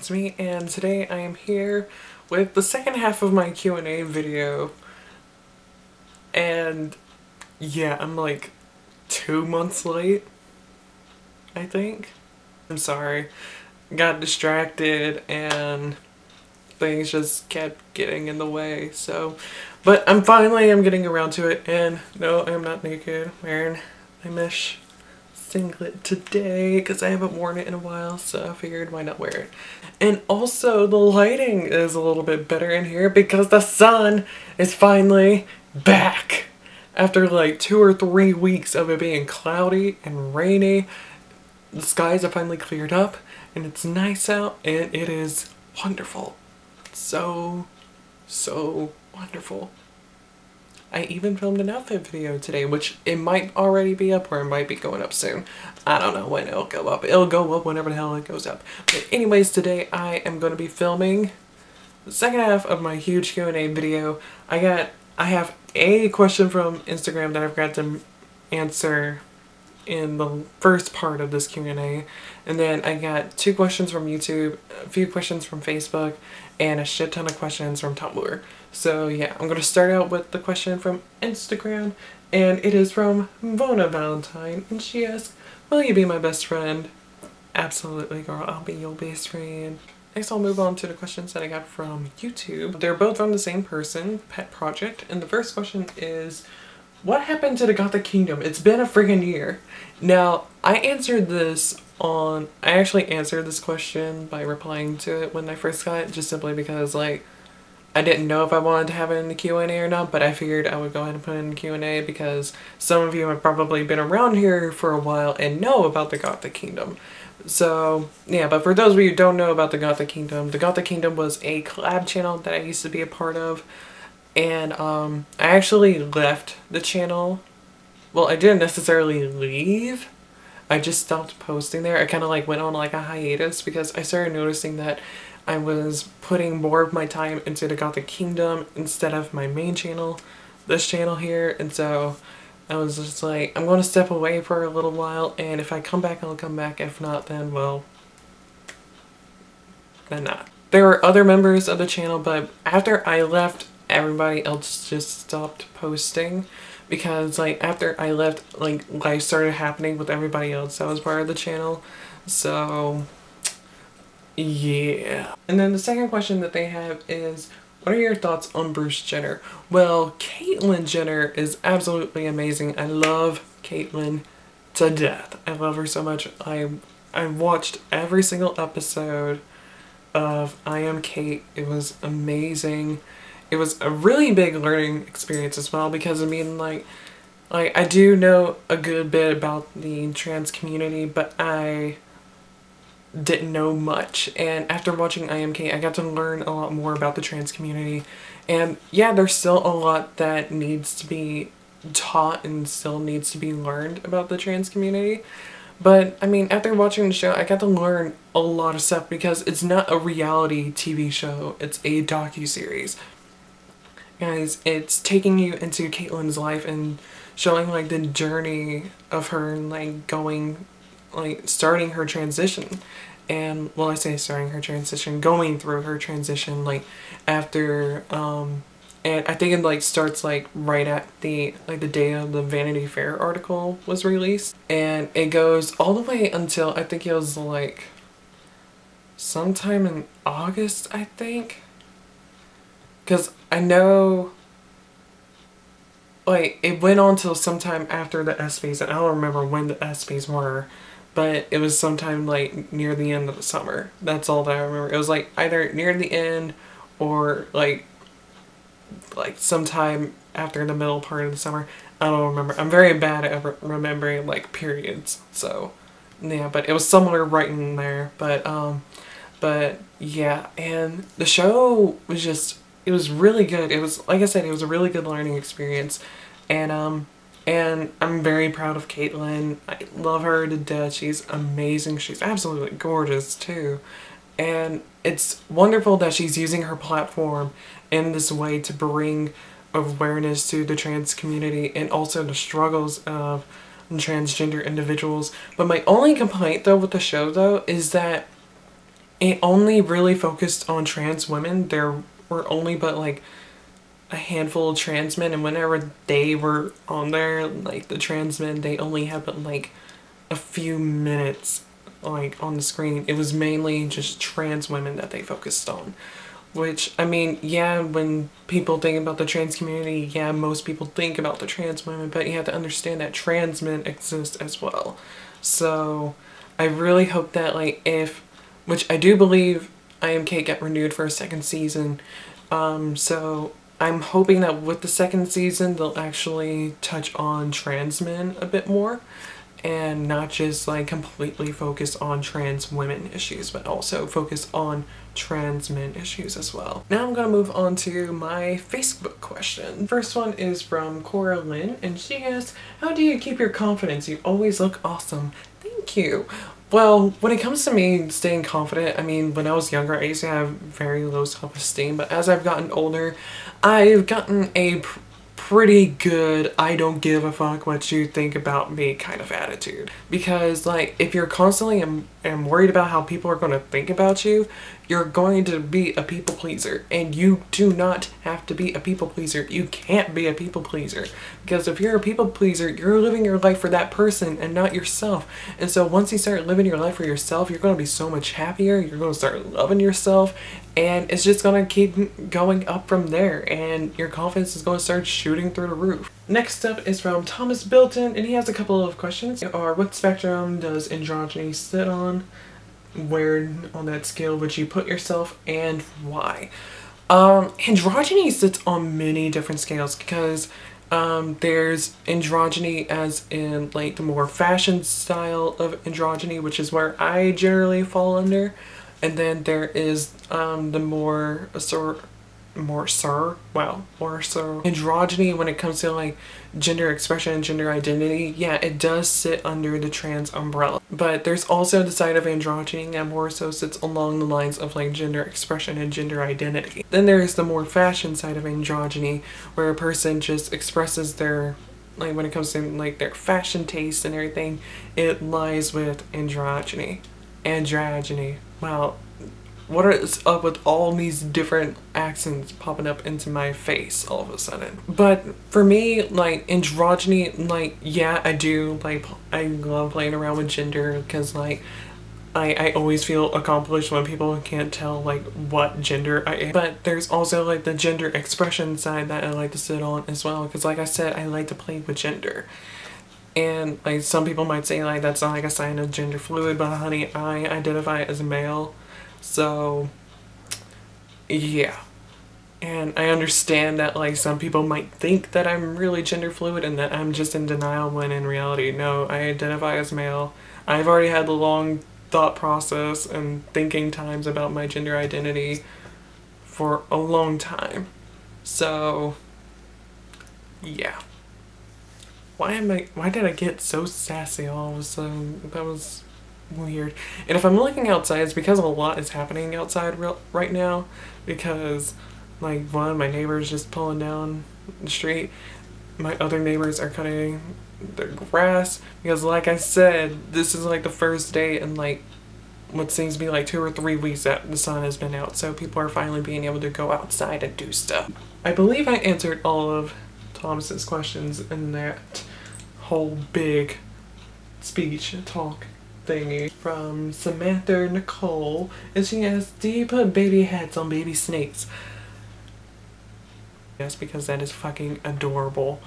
it's me, and today I am here with the second half of my Q&A video. And yeah, I'm like 2 months late, I think. I'm sorry. Got distracted and things just kept getting in the way, but I'm getting around to it, and no, I'm not naked. I'm wearing my mesh singlet today because I haven't worn it in a while, so I figured why not wear it. And also the lighting is a little bit better in here because the sun is finally back. After like 2 or 3 weeks of it being cloudy and rainy, the skies have finally cleared up and it's nice out and it is wonderful. So wonderful. I even filmed an outfit video today, which it might already be up or it might be going up soon. I don't know when it'll go up. It'll go up whenever the hell it goes up. But anyways, today I am going to be filming the second half of my huge Q&A video. I have a question from Instagram that I forgot to answer in the first part of this Q&A, and then I got 2 questions from YouTube, a few questions from Facebook, and a shit ton of questions from Tumblr. So yeah, I'm gonna start out with the question from Instagram, and it is from Vona Valentine, and she asks, "Will you be my best friend?" Absolutely, girl, I'll be your best friend. Next, I'll move on to the questions that I got from YouTube. They're both from the same person, Pet Project, and the first question is, what happened to the Gothic Kingdom? It's been a friggin' year. Now, I actually answered this question by replying to it when I first got it, just simply because, like, I didn't know if I wanted to have it in the Q&A or not, but I figured I would go ahead and put it in the Q&A because some of you have probably been around here for a while and know about the Gothic Kingdom. So, yeah, but for those of you who don't know about the Gothic Kingdom was a collab channel that I used to be a part of. And I actually left the channel. Well, I didn't necessarily leave. I just stopped posting there. I kind of like went on like a hiatus because I started noticing that I was putting more of my time into the Gothic Kingdom instead of my main channel, this channel here. And so I was just like, I'm going to step away for a little while, and if I come back, I'll come back. If not, then, well, then not. There were other members of the channel, but after I left, everybody else just stopped posting because, like, after I left, like, life started happening with everybody else that was part of the channel. So yeah. And then the second question that they have is, what are your thoughts on Bruce Jenner? Well, Caitlyn Jenner is absolutely amazing. I love Caitlyn to death. I love her so much. I watched every single episode of I Am Kate. It was amazing. It was a really big learning experience as well because, I mean, like I do know a good bit about the trans community, but I didn't know much. And after watching I Am Kate, I got to learn a lot more about the trans community. And yeah, there's still a lot that needs to be taught and still needs to be learned about the trans community. But, I mean, after watching the show, I got to learn a lot of stuff because it's not a reality TV show. It's a docuseries. Guys, it's taking you into Caitlyn's life and showing, like, the journey of her, like, starting her transition. And, well, I say starting her transition, going through her transition, like, after, and I think it, like, starts, like, right at the day of the Vanity Fair article was released. And it goes all the way until, I think it was, like, sometime in August, I think. Because I know, like, it went on till sometime after the ESPYs, and I don't remember when the ESPYs were, but it was sometime, like, near the end of the summer. That's all that I remember. It was, like, either near the end or, like sometime after the middle part of the summer. I don't remember. I'm very bad at remembering, like, periods, so, yeah, but it was somewhere right in there. But, yeah, and the show was just, it was really good. It was, like I said, it was a really good learning experience. And I'm very proud of Caitlyn. I love her to death. She's amazing. She's absolutely gorgeous, too. And it's wonderful that she's using her platform in this way to bring awareness to the trans community and also the struggles of transgender individuals. But my only complaint, though, with the show, though, is that it only really focused on trans women. There were only but like a handful of trans men, and whenever they were on there, like the trans men, they only had but like a few minutes like on the screen. It was mainly just trans women that they focused on. Which, I mean, yeah, when people think about the trans community, yeah, most people think about the trans women, but you have to understand that trans men exist as well. So, I really hope that, like, which I do believe I Am Cake got renewed for a second season, so I'm hoping that with the second season, they'll actually touch on trans men a bit more and not just like completely focus on trans women issues, but also focus on trans men issues as well. Now I'm gonna move on to my Facebook question. First one is from Cora Lynn, and she asks, how do you keep your confidence? You always look awesome. Thank you. Well, when it comes to me staying confident, I mean, when I was younger, I used to have very low self-esteem, but as I've gotten older, I've gotten a pretty good I don't give a fuck what you think about me kind of attitude. Because like if you're constantly am worried about how people are going to think about you, you're going to be a people pleaser, and you do not have to be a people pleaser. You can't be a people pleaser, because if you're a people pleaser, you're living your life for that person and not yourself. And so once you start living your life for yourself, you're going to be so much happier. You're going to start loving yourself, and it's just going to keep going up from there, and your confidence is going to start shooting through the roof. Next up is from Thomas Bilton, and he has a couple of questions. What spectrum does androgyny sit on? Where on that scale would you put yourself, and why? Androgyny sits on many different scales, because there's androgyny as in like the more fashion style of androgyny, which is where I generally fall under, and then there is the more androgyny when it comes to like gender expression and gender identity. Yeah, it does sit under the trans umbrella, but there's also the side of androgyny that more so sits along the lines of like gender expression and gender identity. Then there's the more fashion side of androgyny, where a person just expresses their, like when it comes to like their fashion taste and everything, it lies with androgyny. Wow, what is up with all these different accents popping up into my face all of a sudden? But for me, like androgyny, like yeah, I do like, I love playing around with gender, because like I always feel accomplished when people can't tell like what gender I am. But there's also like the gender expression side that I like to sit on as well, because like I said, I like to play with gender. And like some people might say like that's not like a sign of gender fluid, but honey, I identify as a male. So yeah, and I understand that like some people might think that I'm really gender fluid and that I'm just in denial, when in reality, no, I identify as male. I've already had the long thought process and thinking times about my gender identity for a long time. So yeah. Why did I get so sassy all of a sudden? That was weird. And if I'm looking outside, it's because a lot is happening outside right now, because like one, my neighbor's just pulling down the street. My other neighbors are cutting their grass, because like I said, this is like the first day in like what seems to be like 2 or 3 weeks that the sun has been out, so people are finally being able to go outside and do stuff. I believe I answered all of Thomas's questions in that whole big speech talk thingy. From Samantha Nicole, and she asks, do you put baby hats on baby snakes? Yes, because that is fucking adorable.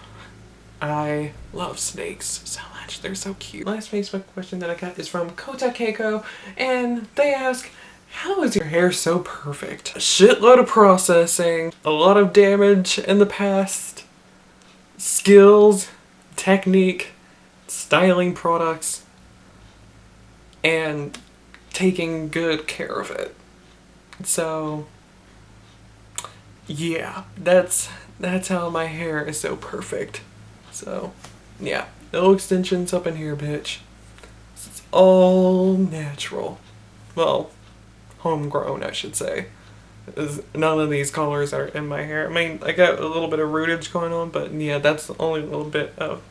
I love snakes so much. They're so cute. Last Facebook question that I got is from Kota Keiko, and they ask, how is your hair so perfect? A shitload of processing, a lot of damage in the past, skills, technique, styling products, and taking good care of it. So yeah, that's how my hair is so perfect. So yeah, no extensions up in here, bitch. It's all natural. Well, homegrown, I should say. None of these colors are in my hair. I mean, I got a little bit of rootage going on, but yeah, that's the only little bit of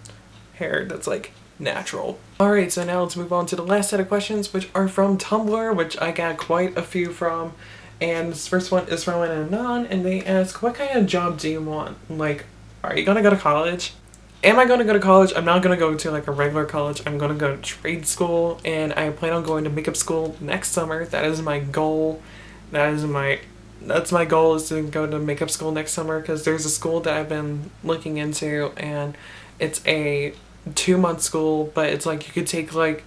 hair that's like natural. Alright, so now let's move on to the last set of questions, which are from Tumblr, which I got quite a few from. And this first one is from an Anon, and they ask, what kind of job do you want? Like, are you gonna go to college? Am I gonna go to college? I'm not gonna go to like a regular college. I'm gonna go to trade school, and I plan on going to makeup school next summer. That is my goal. That's my goal, is to go to makeup school next summer, because there's a school that I've been looking into, and it's a 2-month school, but it's like you could take like,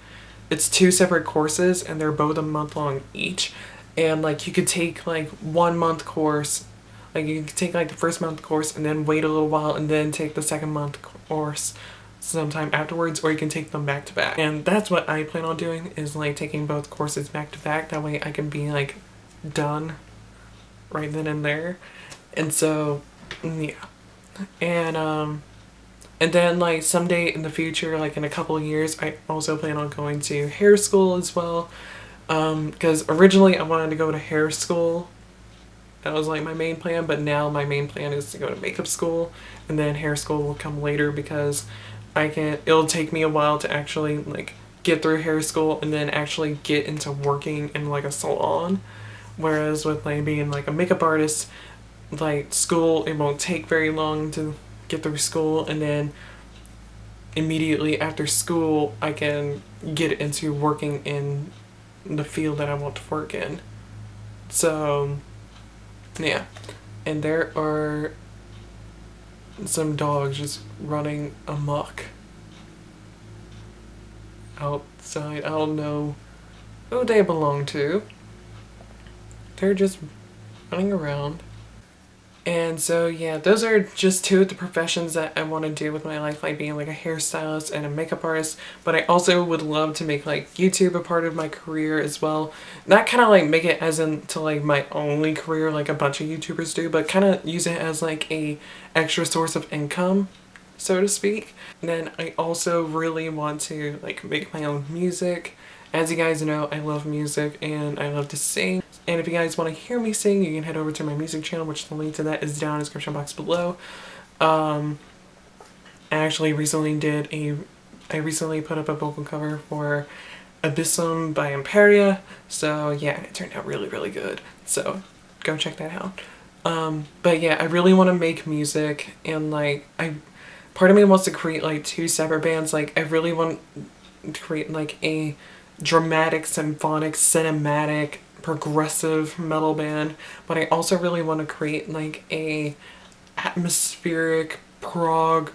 it's 2 separate courses and they're both a month long each, and like you could take like 1-month course, like you could take like the first month course and then wait a little while and then take the second month course sometime afterwards, or you can take them back to back. And that's what I plan on doing, is like taking both courses back to back. That way I can be like done right then and there. And so yeah, and then like someday in the future, like in a couple of years, I also plan on going to hair school as well, because originally I wanted to go to hair school. That was like my main plan, but now my main plan is to go to makeup school, and then hair school will come later, because it'll take me a while to actually like get through hair school and then actually get into working in like a salon. Whereas with like being like a makeup artist, like school, it won't take very long to get through school, and then immediately after school I can get into working in the field that I want to work in. So yeah, and there are some dogs just running amok outside. I don't know who they belong to. They're just running around. And so yeah, those are just 2 of the professions that I want to do with my life, like being like a hairstylist and a makeup artist. But I also would love to make like YouTube a part of my career as well. Not kind of like make it as into like my only career like a bunch of YouTubers do, but kind of use it as like a extra source of income, so to speak. And then I also really want to like make my own music. As you guys know, I love music and I love to sing. And if you guys want to hear me sing, you can head over to my music channel, which the link to that is down in the description box below. I actually recently put up a vocal cover for Abyssum by Imperia. So yeah, it turned out really, really good. So go check that out. But yeah, I really want to make music, and like part of me wants to create like 2 separate bands. Like I really want to create like a dramatic, symphonic, cinematic, progressive metal band, but I also really want to create like a atmospheric prog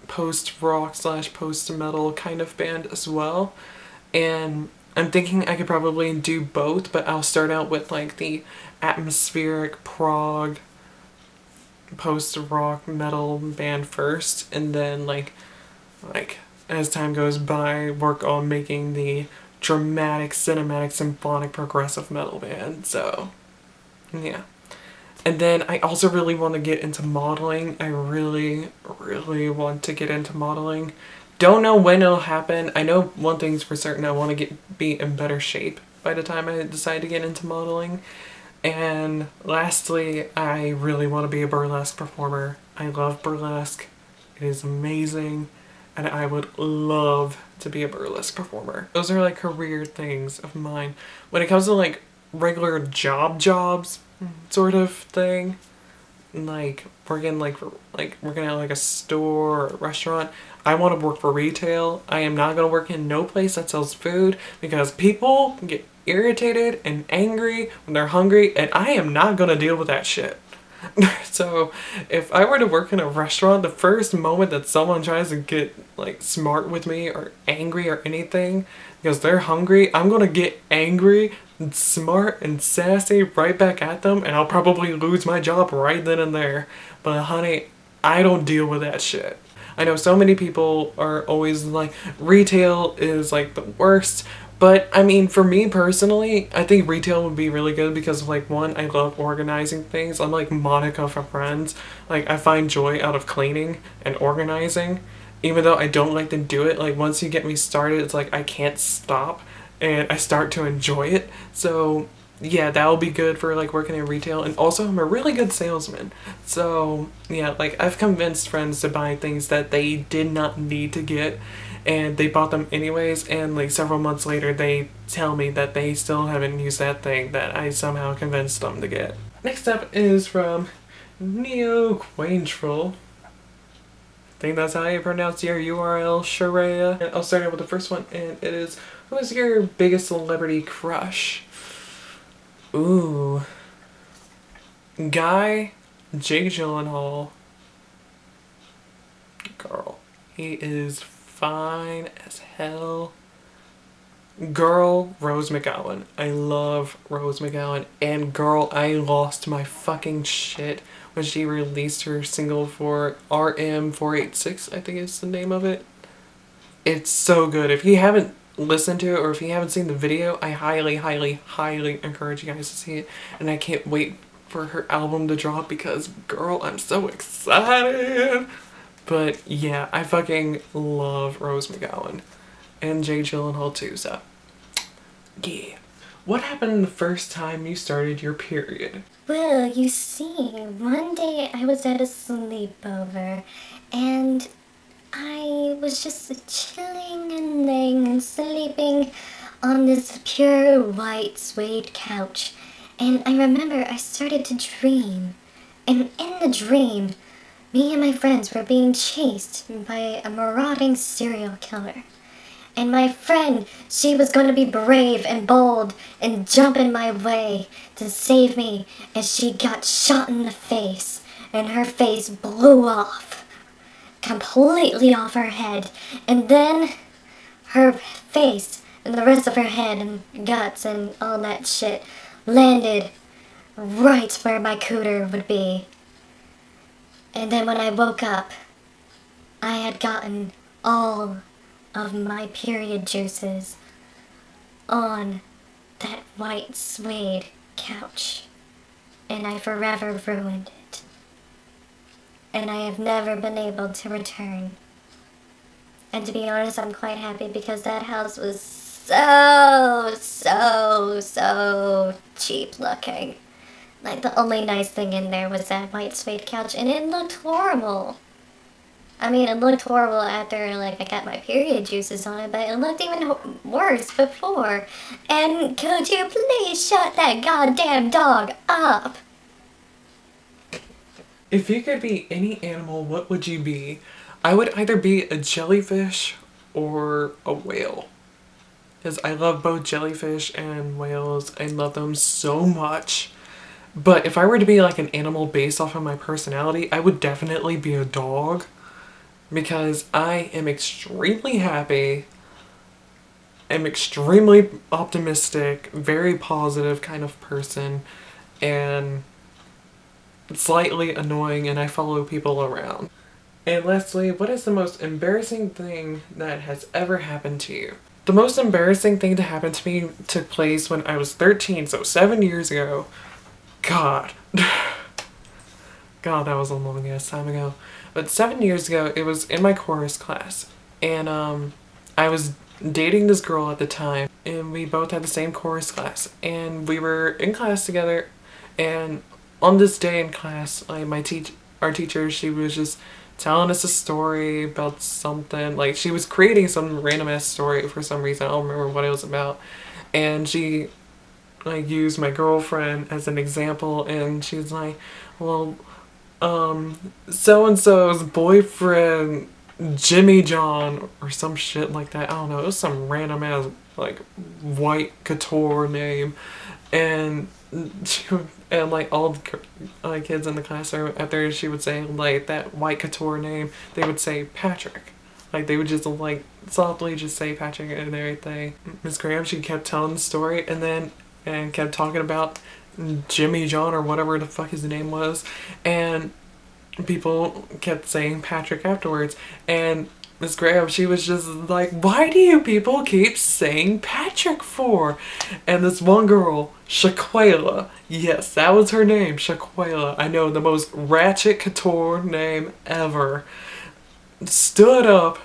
post-rock / post-metal kind of band as well. And I'm thinking I could probably do both, but I'll start out with like the atmospheric prog post-rock metal band first, and then like as time goes by, work on making the dramatic, cinematic, symphonic, progressive metal band. So yeah. And then I also really want to get into modeling. I really, really want to get into modeling. Don't know when it'll happen. I know one thing's for certain, I want to be in better shape by the time I decide to get into modeling. And lastly, I really want to be a burlesque performer. I love burlesque. It is amazing. And I would love to be a burlesque performer. Those are like career things of mine. When it comes to like regular jobs sort of thing, like working working at like a store or a restaurant, I want to work for retail. I am not going to work in no place that sells food, because people get irritated and angry when they're hungry, and I am not going to deal with that shit. So if I were to work in a restaurant, the first moment that someone tries to get like smart with me or angry or anything because they're hungry, I'm gonna get angry and smart and sassy right back at them, and I'll probably lose my job right then and there. But honey, I don't deal with that shit. I know so many people are always like, retail is like the worst. But I mean, for me personally, I think retail would be really good because, like, one, I love organizing things. I'm like Monica from Friends. Like, I find joy out of cleaning and organizing. Even though I don't like to do it, like, once you get me started, it's like I can't stop. And I start to enjoy it. So yeah, that'll be good for like working in retail. And also I'm a really good salesman. So yeah, like I've convinced friends to buy things that they did not need to get and they bought them anyways, and like several months later they tell me that they still haven't used that thing that I somehow convinced them to get. Next up is from Neo Quaintrell. I think that's how you pronounce your URL, Sharia. And I'll start out with the first one, and it is, who is your biggest celebrity crush? Ooh. Guy, Jake Gyllenhaal. Girl, he is fine as hell. Girl, Rose McGowan. I love Rose McGowan. And girl, I lost my fucking shit when she released her single for RM486, I think is the name of it. It's so good. If you haven't listened to it or if you haven't seen the video, I highly, highly, highly encourage you guys to see it. And I can't wait for her album to drop because, girl, I'm so excited. But yeah, I fucking love Rose McGowan. And Jake Gyllenhaal too, so yeah. What happened the first time you started your period? Well, you see, one day I was at a sleepover, and I was just chilling and laying and sleeping on this pure white suede couch. And I remember I started to dream. And in the dream, me and my friends were being chased by a marauding serial killer. And my friend, she was going to be brave and bold and jump in my way to save me, and she got shot in the face, and her face blew off, completely off her head, and then her face and the rest of her head and guts and all that shit landed right where my cooter would be. And then when I woke up, I had gotten all of my period juices on that white suede couch, and I forever ruined it. And I have never been able to return. And to be honest, I'm quite happy because that house was so cheap looking. Like, the only nice thing in there was that white suede couch, and it looked horrible. I mean, it looked horrible after, like, I got my period juices on it, but it looked even worse before. And could you please shut that goddamn dog up? If you could be any animal, what would you be? I would either be a jellyfish or a whale. Because I love both jellyfish and whales. I love them so much. But if I were to be like an animal based off of my personality, I would definitely be a dog. Because I am extremely happy, I'm extremely optimistic, very positive kind of person, and slightly annoying, and I follow people around. And lastly, what is the most embarrassing thing that has ever happened to you? The most embarrassing thing to happen to me took place when I was 13, so 7 years ago. God. God, that was a long ass time ago. But 7 years ago, it was in my chorus class. And I was dating this girl at the time. And we both had the same chorus class. And we were in class together. And on this day in class, like our teacher, she was just telling us a story about something. Like, she was creating some random ass story for some reason. I don't remember what it was about. And she like used my girlfriend as an example. And she was like, well, so-and-so's boyfriend, Jimmy John, or some shit like that. I don't know. It was some random ass, like, white couture name. And and like all the kids in the classroom, after she would say like that white couture name, they would say Patrick. Like, they would just like softly just say Patrick and everything. Miss Graham, she kept telling the story and kept talking about Jimmy John or whatever the fuck his name was, and people kept saying Patrick afterwards. And Miss Graham, she was just like, why do you people keep saying Patrick for? And this one girl, Shaquela, yes, that was her name, Shaquela, I know, the most ratchet couture name ever, stood up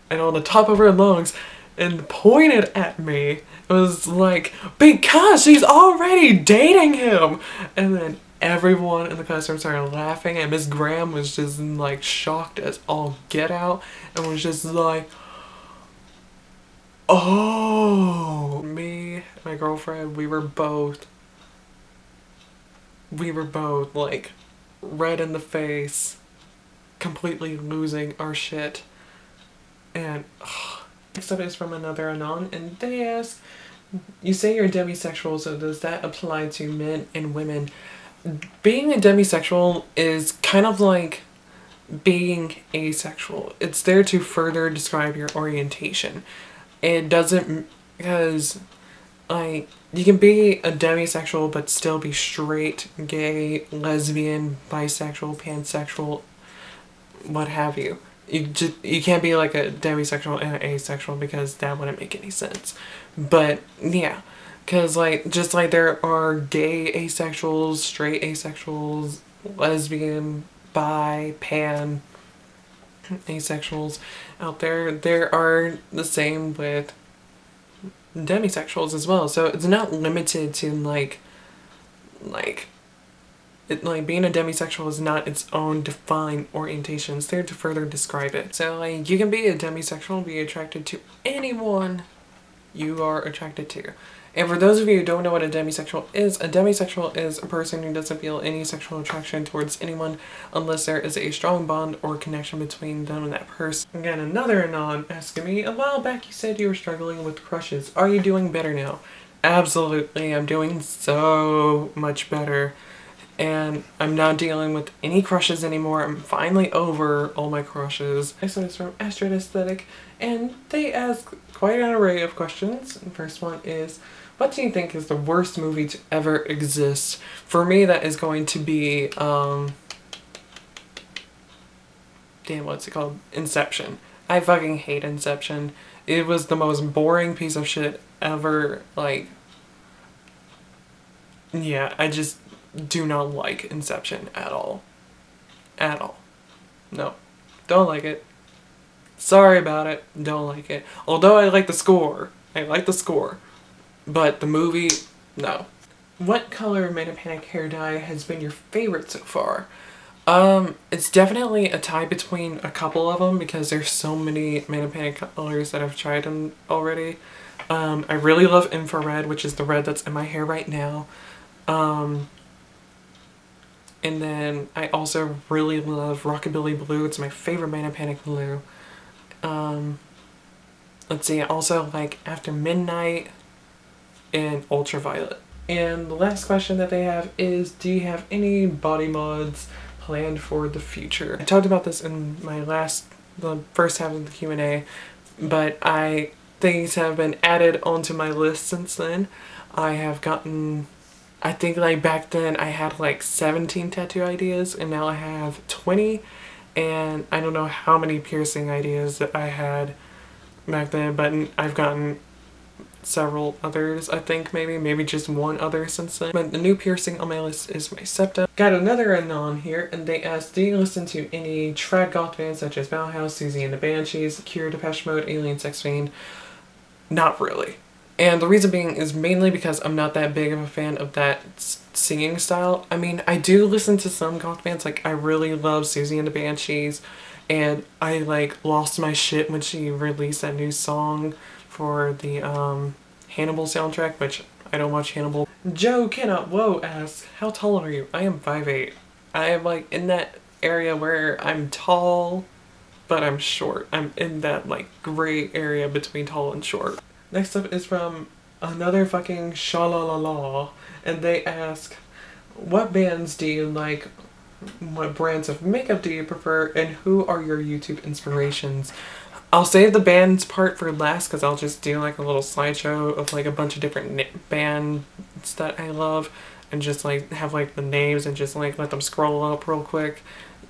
and on the top of her lungs and pointed at me. It was like, because she's already dating him. And then everyone in the classroom started laughing, and Miss Graham was just like shocked as all get out and was just like, oh. Me, my girlfriend, we were both like red in the face, completely losing our shit. And next up is from another Anon, and they ask, you say you're demisexual, so does that apply to men and women? Being a demisexual is kind of like being asexual. It's there to further describe your orientation. It doesn't, because like you can be a demisexual but still be straight, gay, lesbian, bisexual, pansexual, what have you. You can't be like a demisexual and an asexual, because that wouldn't make any sense. But yeah, because like just like there are gay asexuals, straight asexuals, lesbian, bi, pan asexuals out there, there are the same with demisexuals as well. So it's not limited to like being a demisexual is not its own defined orientation. It's there to further describe it. So like you can be a demisexual, be attracted to anyone you are attracted to. And for those of you who don't know what a demisexual is a person who doesn't feel any sexual attraction towards anyone unless there is a strong bond or connection between them and that person. Again, another Anon asking me, a while back you said you were struggling with crushes. Are you doing better now? Absolutely, I'm doing so much better. And I'm not dealing with any crushes anymore. I'm finally over all my crushes. Next one is from Astrid Aesthetic, and they ask quite an array of questions. The first one is, what do you think is the worst movie to ever exist? For me, that is going to be, what's it called? Inception. I fucking hate Inception. It was the most boring piece of shit ever. Like, yeah, I just do not like Inception at all. At all. No. Don't like it. Sorry about it. Don't like it. Although I like the score. I like the score. But the movie, no. What color Mana Panic hair dye has been your favorite so far? It's definitely a tie between a couple of them, because there's so many Mana Panic colors that I've tried them already. I really love Infrared, which is the red that's in my hair right now. And then I also really love Rockabilly Blue. It's my favorite Mana Panic blue. Let's see, I also like After Midnight and Ultraviolet. And the last question that they have is, do you have any body mods planned for the future? I talked about this in the first half of the Q&A, but things have been added onto my list since then. I have gotten, I think like back then I had like 17 tattoo ideas, and now I have 20, and I don't know how many piercing ideas that I had back then, but I've gotten several others, I think maybe just one other since then. But the new piercing on my list is my septum. Got another Anon here, and they asked, do you listen to any trad goth bands such as Bauhaus, Susie and the Banshees, Cure, Depeche Mode, Alien Sex Fiend? Not really. And the reason being is mainly because I'm not that big of a fan of that singing style. I mean, I do listen to some goth bands, like I really love Susie and the Banshees, and I like lost my shit when she released that new song for the Hannibal soundtrack, which I don't watch Hannibal. Joe Cannot Whoa asks, how tall are you? I am 5'8". I am like in that area where I'm tall, but I'm short. I'm in that like gray area between tall and short. Next up is from another fucking Shalalala, and they ask, what bands do you like? What brands of makeup do you prefer? And who are your YouTube inspirations? I'll save the bands part for last, because I'll just do like a little slideshow of like a bunch of different bands that I love, and just like have like the names and just like let them scroll up real quick,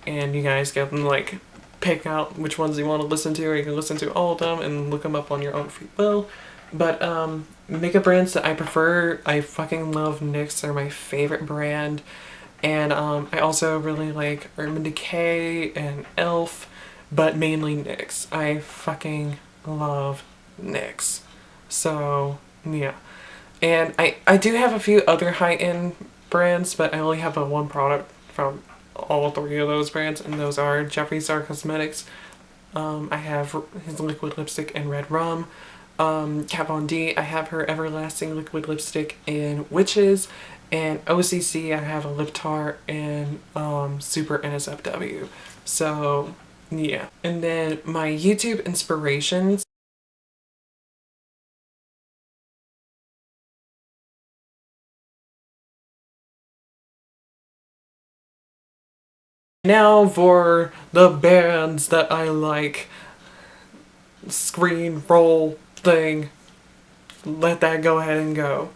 and you guys can like pick out which ones you want to listen to, or you can listen to all of them and look them up on your own free will. But makeup brands that I prefer, I fucking love NYX. They're my favorite brand. And I also really like Urban Decay and e.l.f., but mainly NYX. I fucking love NYX. So yeah. And I do have a few other high-end brands, but I only have one product from all three of those brands, and those are Jeffree Star Cosmetics. I have his liquid lipstick in Red Rum. Kat Von D, I have her Everlasting liquid lipstick in Witches. And OCC, I have a lip tart in Super NSFW. So yeah. And then my YouTube inspirations. Now for the bands that I like. Screen roll thing. Let that go ahead and go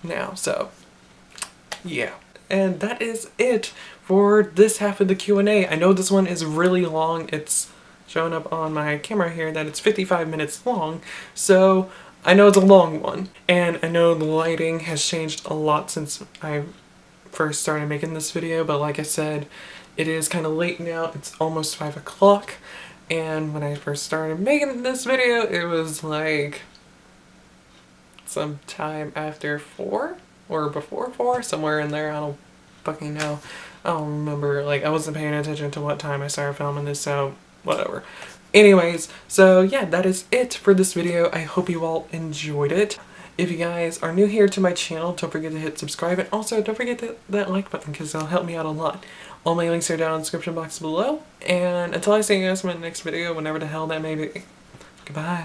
now. So yeah. And that is it for this half of the Q&A. I know this one is really long. It's showing up on my camera here that it's 55 minutes long. So I know it's a long one. And I know the lighting has changed a lot since I first started making this video. But like I said, it is kind of late now. It's almost 5 o'clock. And when I first started making this video, it was like sometime after 4 or before 4, somewhere in there. I don't fucking know. I don't remember. Like, I wasn't paying attention to what time I started filming this, so whatever. Anyways, so yeah, that is it for this video. I hope you all enjoyed it. If you guys are new here to my channel, don't forget to hit subscribe, and also don't forget that like button because it'll help me out a lot. All my links are down in the description box below, and until I see you guys in my next video, whenever the hell that may be, goodbye.